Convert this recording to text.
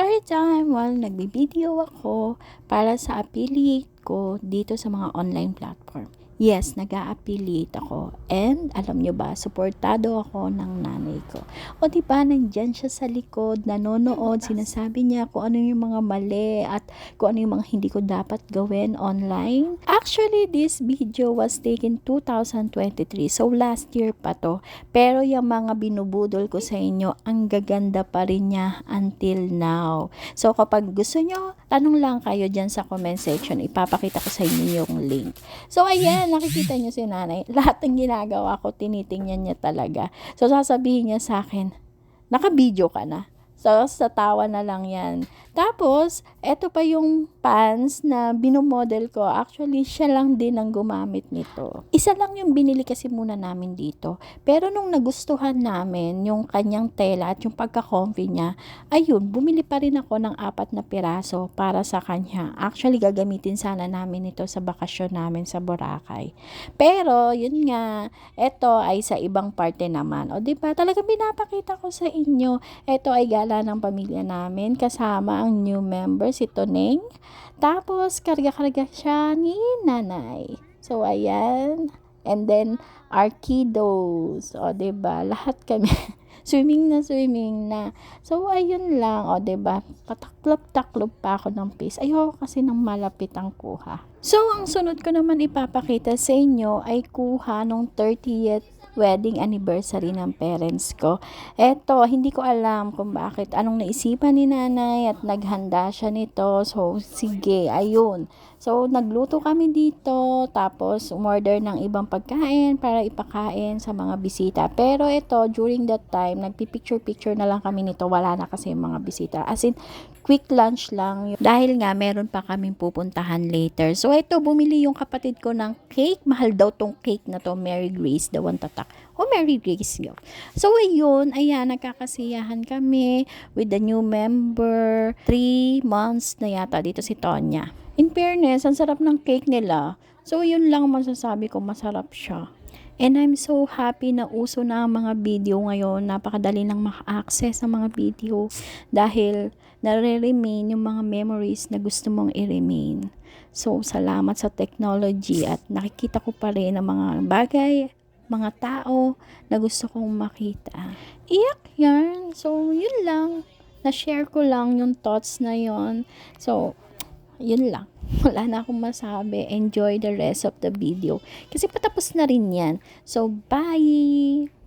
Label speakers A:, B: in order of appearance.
A: Story time while nagbibideo ako para sa affiliate ko dito sa mga online platform. Yes, nag-a-affiliate ako. And alam nyo ba, suportado ako ng nanay ko. O diba, nandyan siya sa likod, nanonood, sinasabi niya kung ano yung mga mali at kung ano yung mga hindi ko dapat gawin online. Actually, this video was taken 2023. So, last year pa to. Pero yung mga binubudol ko sa inyo, ang gaganda pa rin niya until now. So, kapag gusto nyo, tanong lang kayo dyan sa comment section. Ipapakita ko sa inyo yung link. So, ayan, nakikita nyo si nanay. Lahat ng ginagawa ko, tinitingnan niya talaga. So, sasabihin niya sa akin, naka-video ka na. So, sa tawa na lang yan. Tapos, eto pa yung pants na binomodel ko. Actually, siya lang din ang gumamit nito. Isa lang yung binili kasi muna namin dito. Pero nung nagustuhan namin yung kanyang tela at yung pagka-comfy niya, ayun, bumili pa rin ako ng 4 na piraso para sa kanya. Actually, gagamitin sana namin ito sa bakasyon namin sa Boracay. Pero, yun nga, eto ay sa ibang parte naman. O, diba? Talagang pinapakita ko sa inyo. Eto ay gala ng pamilya namin kasama ang new member si Toneng. Tapos karga-karga siya ni nanay. So ayan. And then our kiddos. O diba? Lahat kami swimming na. So ayun lang. O diba? Pataklop-taklop pa ako ng pace. Ayoko kasi ng malapit ang kuha. So ang sunod ko naman ipapakita sa inyo ay kuha nung 30th wedding anniversary ng parents ko. Eto, hindi ko alam kung bakit, anong naisipan ni nanay at naghanda siya nito. So, sige, ayun. So, nagluto kami dito, tapos umorder ng ibang pagkain para ipakain sa mga bisita. Pero ito, during that time, nagpipicture-picture na lang kami nito. Wala na kasi mga bisita. As in, quick lunch lang. Dahil nga, meron pa kaming pupuntahan later. So, ito, bumili yung kapatid ko ng cake. Mahal daw tong cake na to, Mary Grace, the one tatak. O Mary Grace yun. So, ayun, ayan, nagkakasiyahan kami with the new member. 3 months na yata dito si Tonya. In fairness, ang sarap ng cake nila. So, yun lang masasabi ko, masarap siya. And I'm so happy na uso na ang mga video ngayon. Napakadali lang maka-access ng mga video dahil nare-remain yung mga memories na gusto mong i-remain. So, salamat sa technology at nakikita ko pa rin ang mga bagay, mga tao na gusto kong makita. Iyak yan. So, yun lang. Na-share ko lang yung thoughts na yun. So, yun lang. Wala na akong masabi. Enjoy the rest of the video. Kasi patapos na rin yan. So, bye!